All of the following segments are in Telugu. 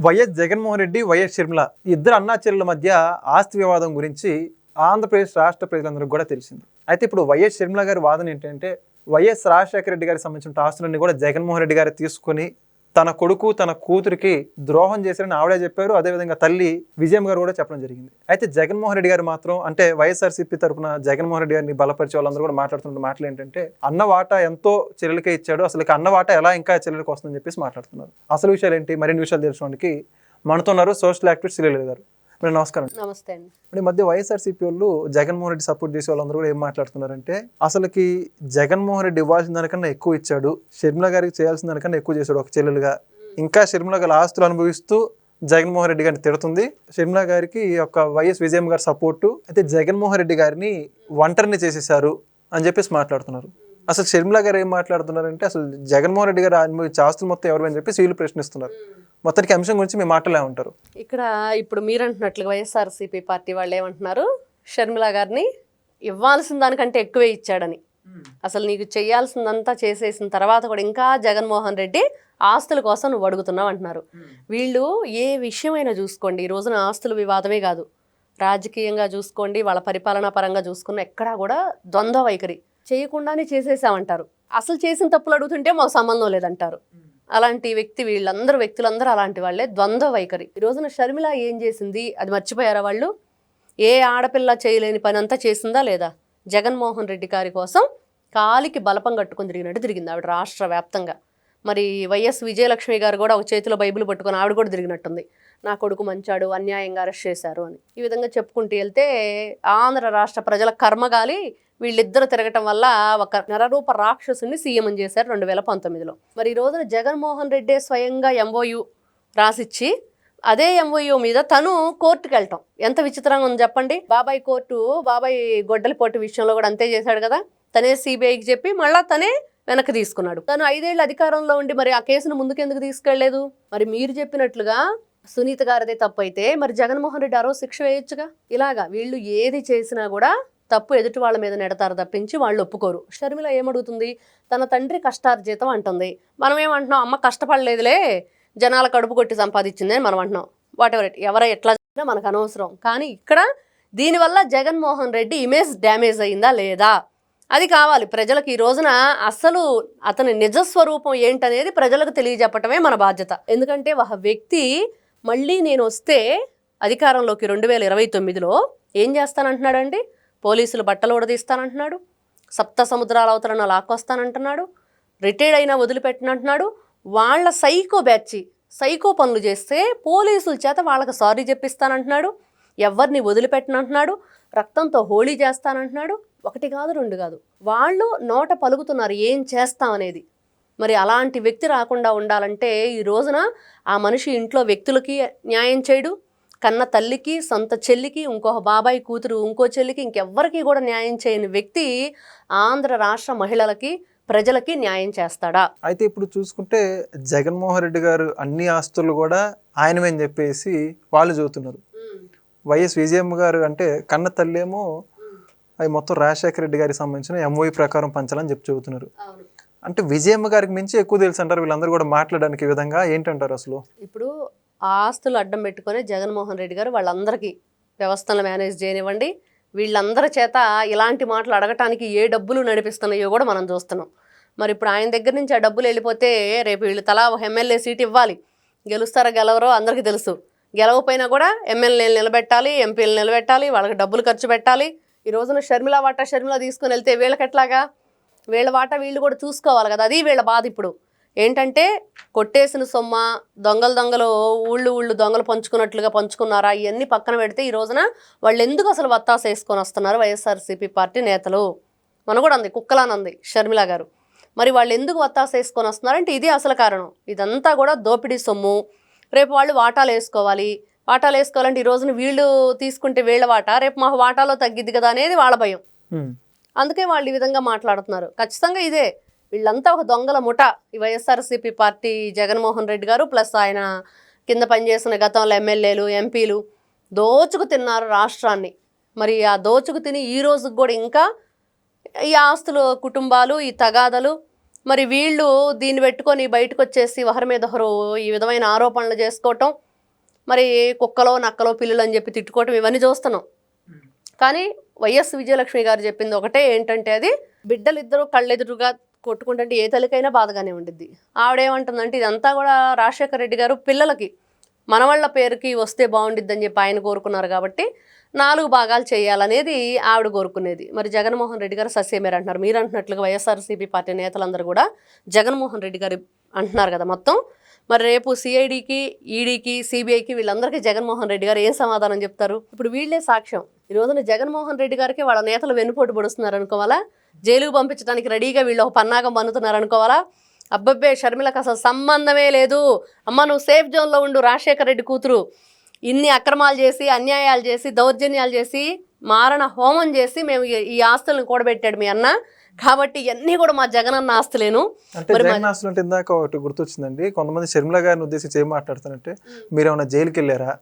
వైఎస్ జగన్మోహన్ రెడ్డి, వైఎస్ షర్మిల ఇద్దరు అన్నా చెల్లెల మధ్య ఆస్తి వివాదం గురించి ఆంధ్రప్రదేశ్ రాష్ట్ర ప్రజలందరికీ కూడా తెలిసింది. అయితే ఇప్పుడు వైఎస్ షర్మిల గారి వాదన ఏంటంటే వైఎస్ రాజశేఖర రెడ్డి గారికి సంబంధించిన ఆస్తులన్నీ కూడా జగన్మోహన్ రెడ్డి గారు తీసుకొని తన కొడుకు తన కూతురికి ద్రోహం చేశారని ఆవిడే చెప్పారు. అదేవిధంగా తల్లి విజయం గారు కూడా చెప్పడం జరిగింది. అయితే జగన్మోహన్ రెడ్డి గారు మాత్రం అంటే వైఎస్ఆర్సీపీ తరఫున జగన్మోహన్ రెడ్డి గారిని బలపరిచే వాళ్ళందరూ కూడా మాట్లాడుతున్న మాటలు ఏంటంటే అన్న వాటా ఎంతో చెల్లెలకే ఇచ్చాడు, అసలు అన్న వాటా ఎలా ఇంకా చెల్లెలకు వస్తుందని చెప్పేసి మాట్లాడుతున్నారు. అసలు విషయాలు ఏంటి, మరిన్ని విషయాలు తెలుసుకోవడానికి మనతో ఉన్నారు సోషల్ యాక్టివిస్ట్ శ్రీలీల గారు. నమస్కారం. నమస్తే అండి. ఈ మధ్య వైఎస్ఆర్సీపీ వాళ్ళు జగన్మోహన్ రెడ్డి సపోర్ట్ చేసే వాళ్ళందరూ కూడా ఏం మాట్లాడుతున్నారంటే అసలుకి జగన్మోహన్ రెడ్డి ఇవ్వాల్సిన దానికన్నా ఎక్కువ ఇచ్చాడు, షర్మిల గారికి చేయాల్సిన దానికన్నా ఎక్కువ చేశాడు ఒక చెల్లెలుగా. ఇంకా షర్మిల గారి ఆస్తులు అనుభవిస్తూ జగన్మోహన్ రెడ్డి గారిని తిడుతుంది. షర్మిల గారికి ఒక వైఎస్ విజయం గారి సపోర్టు. అయితే జగన్మోహన్ రెడ్డి గారిని ఒంటరిని చేసేశారు అని చెప్పేసి మాట్లాడుతున్నారు. అసలు షర్మిల గారు ఏం మాట్లాడుతున్నారంటే అసలు జగన్మోహన్ రెడ్డి గారు అనుభవించే ఆస్తులు మొత్తం ఎవరు అని చెప్పేసి వీళ్ళు ప్రశ్నిస్తున్నారు. మొత్తానికి అంశం గురించి మీ మాటలే ఉంటారు. ఇక్కడ ఇప్పుడు మీరు అంటున్నట్లుగా వైఎస్ఆర్సీపీ పార్టీ వాళ్ళు ఏమంటున్నారు, షర్మిల గారిని ఇవ్వాల్సిన దానికంటే ఎక్కువే ఇచ్చాడని. అసలు నీకు చేయాల్సిందంతా చేసేసిన తర్వాత కూడా ఇంకా జగన్మోహన్ రెడ్డి ఆస్తుల కోసం నువ్వు అడుగుతున్నావు అంటున్నారు. వీళ్ళు ఏ విషయమైనా చూసుకోండి, ఈ రోజున ఆస్తుల వివాదమే కాదు, రాజకీయంగా చూసుకోండి, వాళ్ళ పరిపాలనా పరంగా చూసుకున్న ఎక్కడా కూడా ద్వంద్వ వైఖరి. చేయకుండానే చేసేసామంటారు, అసలు చేసిన తప్పులు అడుగుతుంటే మాకు సంబంధం లేదంటారు. అలాంటి వ్యక్తులందరూ అలాంటి వాళ్ళే, ద్వంద్వ వైఖరి. ఈ రోజున షర్మిల ఏం చేసింది అది మర్చిపోయారా వాళ్ళు? ఏ ఆడపిల్ల చేయలేని పని అంతా చేసిందా లేదా? జగన్మోహన్ రెడ్డి గారి కోసం కాలికి బలపం కట్టుకొని తిరిగింది ఆవిడ రాష్ట్ర వ్యాప్తంగా. మరి వైఎస్ విజయలక్ష్మి గారు కూడా ఒక చేతిలో బైబిల్ పట్టుకొని ఆవిడ కూడా తిరిగినట్టుంది. నా కొడుకు మంచాడు, అన్యాయంగా అరెస్ట్ చేశారు అని. ఈ విధంగా చెప్పుకుంటూ వెళ్తే ఆంధ్ర రాష్ట్ర ప్రజల కర్మగాలి వీళ్ళిద్దరు తిరగటం వల్ల ఒక నరరూప రాక్షసుని సీఎం చేశారు 2019లో. మరి ఈ రోజున జగన్మోహన్ రెడ్డి స్వయంగా ఎంఓయూ రాసిచ్చి అదే ఎంఓయూ మీద తను కోర్టుకు వెళ్ళటం ఎంత విచిత్రంగా ఉంది చెప్పండి. బాబాయ్ గొడ్డలిపోటు విషయంలో కూడా అంతే చేశాడు కదా. తనే సిబిఐకి చెప్పి మళ్ళా తనే వెనక్కి తీసుకున్నాడు. తను 5 ఏళ్ళు అధికారంలో ఉండి మరి ఆ కేసును ముందుకెందుకు తీసుకెళ్లేదు? మరి మీరు చెప్పినట్లుగా సునీత గారిదే తప్పు అయితే మరి జగన్మోహన్ రెడ్డి ఆ రోజు శిక్ష వేయొచ్చుగా. ఇలాగా వీళ్ళు ఏది చేసినా కూడా తప్పు ఎదుటి వాళ్ళ మీద నెడతారు తప్పించి వాళ్ళు ఒప్పుకోరు. షర్మిల ఏమడుగుతుంది, తన తండ్రి కష్టార్జితం అంటుంది. మనం ఏమంటున్నాం, అమ్మ కష్టపడలేదులే, జనాల కడుపు కొట్టి సంపాదించింది అని మనం అంటున్నాం. ఎవరో ఎట్లా చేసినా మనకు అనవసరం. కానీ ఇక్కడ దీనివల్ల జగన్మోహన్ రెడ్డి ఇమేజ్ డ్యామేజ్ అయిందా లేదా అది కావాలి ప్రజలకు. ఈ రోజున అసలు అతని నిజస్వరూపం ఏంటనేది ప్రజలకు తెలియజెప్పటమే మన బాధ్యత. ఎందుకంటే ఒక వ్యక్తి మళ్ళీ నేను వస్తే అధికారంలోకి 2029లో ఏం చేస్తానంటున్నాడండి? పోలీసులు బట్టలు ఉడదీస్తానంటున్నాడు, సప్త సముద్రాల అవతలన లాక్కొస్తానంటున్నాడు, రిటైర్డ్ అయినా వదిలిపెట్టినంటున్నాడు. వాళ్ళ సైకో పనులు చేస్తే పోలీసుల చేత వాళ్ళకి సారీ చెప్పిస్తానంటున్నాడు, ఎవరిని వదిలిపెట్టినంటున్నాడు, రక్తంతో హోళీ చేస్తానంటున్నాడు. 1 కాదు 2 కాదు, వాళ్ళు నోట పలుకుతున్నారు ఏం చేస్తామనేది. మరి అలాంటి వ్యక్తి రాకుండా ఉండాలంటే ఈ రోజున ఆ మనిషి ఇంట్లో వ్యక్తులకి న్యాయం చేయడు, కన్న తల్లికి, సొంత చెల్లికి, ఇంకొక బాబాయ్ కూతురు, ఇంకో చెల్లికి, ఇంకెవ్వరికి కూడా న్యాయం చేయని వ్యక్తి ఆంధ్ర రాష్ట్ర మహిళలకి, ప్రజలకి న్యాయం చేస్తాడా? అయితే ఇప్పుడు చూసుకుంటే జగన్మోహన్ రెడ్డి గారు అన్ని ఆస్తులు కూడా ఆయనమని చెప్పేసి వాళ్ళు చెబుతున్నారు. వైఎస్ విజయమ్మ గారు అంటే కన్న తల్లి ఏమో అవి మొత్తం రాజశేఖర రెడ్డి గారికి సంబంధించిన ఎంఓఈ ప్రకారం పంచాలని చెబుతున్నారు. అంటే విజయమ్మ గారికి మించి ఎక్కువ తెలుసు అంటారు వీళ్ళందరూ కూడా మాట్లాడడానికి విధంగా ఏంటంటారు? అసలు ఇప్పుడు ఆస్తులు అడ్డం పెట్టుకొని జగన్మోహన్ రెడ్డి గారు వాళ్ళందరికీ వ్యవస్థలను మేనేజ్ చేయనివ్వండి, వీళ్ళందరి చేత ఇలాంటి మాటలు అడగటానికి ఏ డబ్బులు నడిపిస్తున్నాయో కూడా మనం చూస్తున్నాం. మరి ఇప్పుడు ఆయన దగ్గర నుంచి ఆ డబ్బులు వెళ్ళిపోతే రేపు వీళ్ళు తలా ఒక ఎమ్మెల్యే సీట్ ఇవ్వాలి. గెలుస్తారో గెలవరో అందరికీ తెలుసు. గెలవపోయినా కూడా ఎమ్మెల్యేలు నిలబెట్టాలి, ఎంపీలు నిలబెట్టాలి, వాళ్ళకి డబ్బులు ఖర్చు పెట్టాలి. ఈ రోజున షర్మిల తీసుకొని వెళ్తే వీళ్ళకి ఎట్లాగా? వీళ్ళ వాటా వీళ్ళు కూడా చూసుకోవాలి కదా. అది వీళ్ళ బాధ. ఇప్పుడు ఏంటంటే కొట్టేసిన సొమ్మ దొంగలు ఊళ్ళు దొంగలు పంచుకున్నట్లుగా పంచుకున్నారా, ఇవన్నీ పక్కన పెడితే ఈ రోజున వాళ్ళు ఎందుకు అసలు వత్తాస వేసుకొని వస్తున్నారు వైఎస్ఆర్సీపీ పార్టీ నేతలు? మన కూడా అంది కుక్కలానంది షర్మిల గారు. మరి వాళ్ళు ఎందుకు వత్తాస వేసుకొని వస్తున్నారంటే ఇది అసలు కారణం. ఇదంతా కూడా దోపిడీ సొమ్ము. రేపు వాళ్ళు వాటాలు వేసుకోవాలంటే ఈ రోజున వీళ్ళు తీసుకుంటే వీళ్ళ వాటా రేపు మా వాటాలో తగ్గిద్ది కదా అనేది వాళ్ళ భయం. అందుకే వాళ్ళు ఈ విధంగా మాట్లాడుతున్నారు. ఖచ్చితంగా ఇదే వీళ్ళంతా ఒక దొంగల ముఠ. ఈ వైఎస్ఆర్సీపీ పార్టీ జగన్మోహన్ రెడ్డి గారు ప్లస్ ఆయన కింద పనిచేసిన గతంలో ఎమ్మెల్యేలు, ఎంపీలు దోచుకు తిన్నారు రాష్ట్రాన్ని. మరి ఆ దోచుకు తిని ఈ రోజుకి కూడా ఇంకా ఈ ఆస్తులు, కుటుంబాలు, ఈ తగాదలు, మరి వీళ్ళు దీన్ని పెట్టుకొని బయటకు వచ్చేసి ఒకరి మీద ఒకరు ఈ విధమైన ఆరోపణలు చేసుకోవటం, మరి కుక్కలో నక్కలో పిల్లులు అని చెప్పి తిట్టుకోవటం ఇవన్నీ చూస్తున్నాం. కానీ వైఎస్ విజయలక్ష్మి గారు చెప్పింది ఒకటే ఏంటంటే, అది బిడ్డలిద్దరూ కళ్ళెదురుగా కొట్టుకుంటుంటే ఏ తల్లికైనా బాధగానే ఉండిద్ది. ఆవిడేమంటుందంటే ఇదంతా కూడా రాజశేఖర రెడ్డి గారు పిల్లలకి మనవాళ్ళ పేరుకి వస్తే బాగుండిద్దని చెప్పి ఆయన కోరుకున్నారు కాబట్టి 4 భాగాలు చేయాలనేది ఆవిడ కోరుకునేది. మరి జగన్మోహన్ రెడ్డి గారు సస్యమేరు అంటున్నారు. మీరు అంటున్నట్లుగా వైఎస్ఆర్సీపీ పార్టీ నేతలందరూ కూడా జగన్మోహన్ రెడ్డి గారు అంటున్నారు కదా మొత్తం. మరి రేపు సిఐడికి, ఈడీకి, సిబిఐకి వీళ్ళందరికీ జగన్మోహన్ రెడ్డి గారు ఏం సమాధానం చెప్తారు? ఇప్పుడు వీళ్ళే సాక్ష్యం. ఈ రోజున జగన్మోహన్ రెడ్డి గారికి వాళ్ళ నేతలు వెన్నుపోటు పొడుస్తున్నారు అనుకోవాలా? జైలుకు పంపించడానికి రెడీగా వీళ్ళు ఒక పన్నాగం పన్నుతున్నారు అనుకోవాలా? అబ్బబ్బే షర్మిలకు అసలు సంబంధమే లేదు, అమ్మ నువ్వు సేఫ్ జోన్లో ఉండు, రాజశేఖర రెడ్డి కూతురు ఇన్ని అక్రమాలు చేసి, అన్యాయాలు చేసి, దౌర్జన్యాలు చేసి, మారణ హోమం చేసి మేము ఈ ఆస్తులను కూడబెట్టాడు మీ అన్న, కాబట్టి ఇవన్నీ కూడా మా జగనన్న ఆస్తులేను. అంటే జగన్ ఆస్తులు అంటే ఇందాక ఒకటి గుర్తొచ్చిందండి, కొంతమంది షర్మిల గారిని ఉద్దేశించి ఏం మాట్లాడుతారంటే, మీరు ఏమైనా జైలుకి వెళ్ళారా,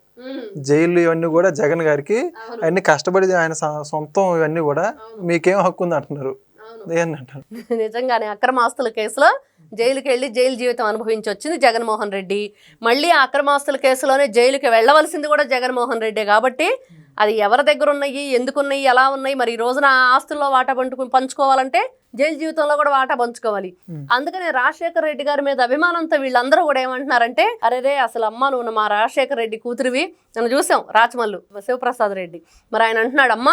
జైలు ఇవన్నీ కూడా జగన్ గారికి అన్ని కష్టపడి ఆయన సొంతం ఇవన్నీ కూడా మీకేం హక్కు ఉంది అంటున్నారు. నిజంగానే అక్రమ ఆస్తుల కేసులో జైలుకి వెళ్ళి జైలు జీవితం అనుభవించి వచ్చింది జగన్మోహన్ రెడ్డి. మళ్ళీ ఆ అక్రమాస్తుల కేసులోనే జైలుకి వెళ్ళవలసింది కూడా జగన్మోహన్ రెడ్డి. కాబట్టి అది ఎవరి దగ్గర ఉన్నాయి, ఎందుకున్నాయి, ఎలా ఉన్నాయి, మరి ఈ రోజున ఆస్తుల్లో వాటా పంచుకోవాలంటే జైలు జీవితంలో కూడా వాటా పంచుకోవాలి. అందుకనే రాజశేఖర రెడ్డి గారి మీద అభిమానంతో వీళ్ళందరూ కూడా ఏమంటున్నారంటే, అరే అసలు అమ్మ నువ్వు మా రాజశేఖర రెడ్డి కూతురివి, నన్ను చూసాం రాచమల్లు శివప్రసాద్ రెడ్డి. మరి ఆయన అంటున్నాడు, అమ్మ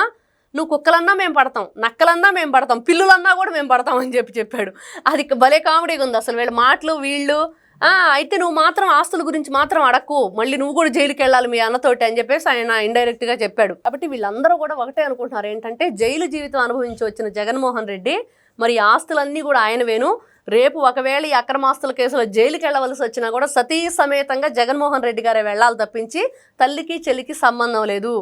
నువ్వు కుక్కలన్నా మేము పడతాం, నక్కలన్నా మేము పడతాం, పిల్లులన్నా కూడా మేము పడతాం అని చెప్పాడు. అది భలే కామెడీగా ఉంది అసలు వీళ్ళ మాటలు. వీళ్ళు అయితే నువ్వు మాత్రం ఆస్తుల గురించి మాత్రం అడక్కు, మళ్ళీ నువ్వు కూడా జైలుకి వెళ్ళాలి మీ అన్నతోటి అని చెప్పేసి ఆయన ఇండైరెక్ట్గా చెప్పాడు. కాబట్టి వీళ్ళందరూ కూడా ఒకటే అనుకుంటున్నారు ఏంటంటే, జైలు జీవితం అనుభవించి వచ్చిన జగన్మోహన్ రెడ్డి మరి ఆస్తులన్నీ కూడా ఆయనవేను. రేపు ఒకవేళ ఈ అక్రమాస్తుల కేసులో జైలుకి వెళ్ళవలసి వచ్చినా కూడా సతీ సమేతంగా జగన్మోహన్ రెడ్డి గారే వెళ్ళాలి తప్పించి తల్లికి చెల్లికి సంబంధం లేదు.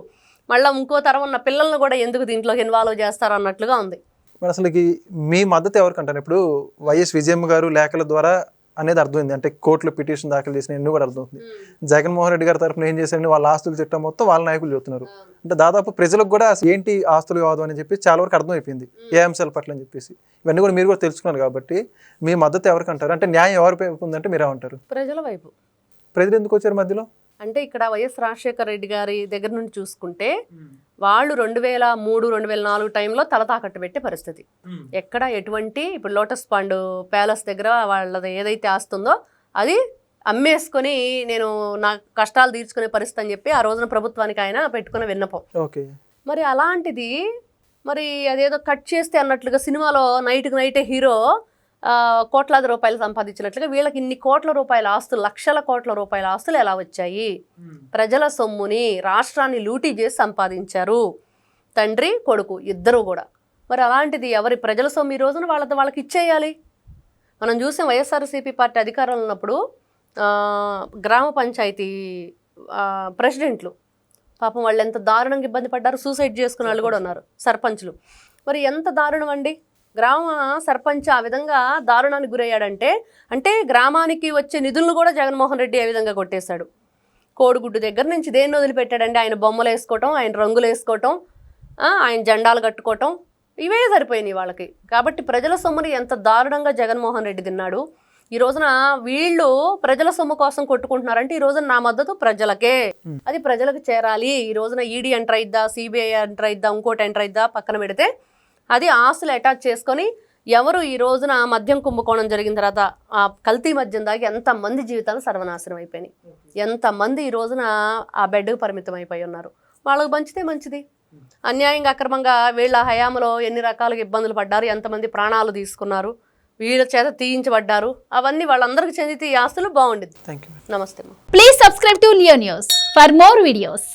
మళ్ళీ ఇంకో తరం ఉన్న పిల్లల్ని కూడా ఎందుకు దీంట్లో ఇన్వాల్వ్ చేస్తారు అన్నట్లుగా ఉంది. మరి అసలుకి మీ మద్దతు ఎవరికంటారు? ఇప్పుడు వైఎస్ విజయమ్మ గారు లేఖల ద్వారా అనేది అర్థమైంది, అంటే కోర్టులో పిటిషన్ దాఖలు చేసిన ఎన్ని కూడా అర్థమవుతుంది. జగన్మోహన్ రెడ్డి గారి తరఫున ఏం చేశారని వాళ్ళ ఆస్తులు చట్టం మొత్తం వాళ్ళ నాయకులు చెప్తున్నారు. అంటే దాదాపు ప్రజలకు కూడా ఏంటి ఆస్తులు కాదు అని చెప్పి చాలా వరకు అర్థమైపోయింది ఏ అంశాల పట్ల అని చెప్పేసి. ఇవన్నీ కూడా మీరు కూడా తెలుసుకున్నారు కాబట్టి మీ మద్దతు ఎవరికంటారు? అంటే న్యాయం ఎవరి వైపు ఉందంటే మీరు ఏమంటారు? ప్రజల వైపు. ప్రజలు ఎందుకు వచ్చారు మధ్యలో? అంటే ఇక్కడ వైఎస్ రాజశేఖర రెడ్డి గారి దగ్గర నుండి చూసుకుంటే వాళ్ళు 2003, 2004 టైంలో తల తాకట్టు పెట్టే పరిస్థితి. ఎక్కడ ఎటువంటి ఇప్పుడు లోటస్ పాండ్ ప్యాలెస్ దగ్గర వాళ్ళది ఏదైతే ఆస్తుందో అది అమ్మేసుకొని నేను నా కష్టాలు తీర్చుకునే పరిస్థితి అని చెప్పి ఆ రోజున ప్రభుత్వానికి ఆయన పెట్టుకున్న విన్నపం. మరి అలాంటిది మరి అదేదో కట్ చేస్తే అన్నట్లుగా సినిమాలో నైట్కి నైటే హీరో కోట్లాది రూపాయలు సంపాదించినట్లుగా వీళ్ళకి ఇన్ని కోట్ల రూపాయల ఆస్తులు, లక్షల కోట్ల రూపాయల ఆస్తులు ఎలా వచ్చాయి? ప్రజల సొమ్ముని రాష్ట్రాన్ని లూటీ చేసి సంపాదించారు తండ్రి కొడుకు ఇద్దరు కూడా. మరి అలాంటిది ఎవరి ప్రజల సొమ్ము ఈ రోజున వాళ్ళకి ఇచ్చేయాలి. మనం చూసాం వైఎస్ఆర్సీపీ పార్టీ అధికారంలో ఉన్నప్పుడు గ్రామ పంచాయతీ ప్రెసిడెంట్లు పాపం వాళ్ళు ఎంత దారుణంగా ఇబ్బంది పడ్డారు. సూసైడ్ చేసుకున్న వాళ్ళు కూడా ఉన్నారు, సర్పంచ్లు. మరి ఎంత దారుణం అండి. గ్రామ సర్పంచ్ ఆ విధంగా దారుణానికి గురయ్యాడంటే, అంటే గ్రామానికి వచ్చే నిధులను కూడా జగన్మోహన్ రెడ్డి ఏ విధంగా కొట్టేశాడు. కోడిగుడ్డు దగ్గర నుంచి దేన్ని వదిలిపెట్టాడంటే ఆయన బొమ్మలు వేసుకోవటం, ఆయన రంగులు వేసుకోవటం, ఆయన జెండాలు కట్టుకోవటం, ఇవే సరిపోయినాయి వాళ్ళకి. కాబట్టి ప్రజల సొమ్ముని ఎంత దారుణంగా జగన్మోహన్ రెడ్డి తిన్నాడు. ఈ రోజున వీళ్ళు ప్రజల సొమ్ము కోసం కొట్టుకుంటున్నారంటే ఈ రోజున నా మద్దతు ప్రజలకే, అది ప్రజలకు చేరాలి. ఈ రోజున ఈడీ ఎంటర్ అయిద్దా, సిబిఐ ఎంటర్ అయిద్దా, ఇంకోటి ఎంటర్ అయిద్దా పక్కన పెడితే అది ఆస్తులు అటాచ్ చేసుకొని ఎవరు ఈ రోజున మద్యం కుంభకోణం జరిగిన తర్వాత ఆ కల్తీ మద్యం దాగి ఎంతమంది జీవితాలు సర్వనాశనం అయిపోయినాయి, ఎంతమంది ఈ రోజున ఆ బెడ్కి పరిమితం అయిపోయి ఉన్నారు. వాళ్ళకు పంచితే మంచిది. అన్యాయంగా అక్రమంగా వీళ్ళ హయాంలో ఎన్ని రకాలుగా ఇబ్బందులు పడ్డారు, ఎంతమంది ప్రాణాలు తీసుకున్నారు, వీళ్ళ చేత తీయించబడ్డారు, అవన్నీ వాళ్ళందరికీ చెందితే ఈ ఆస్తులు బాగుండేది. Thank you. నమస్తే. Please subscribe to Leo news for more videos.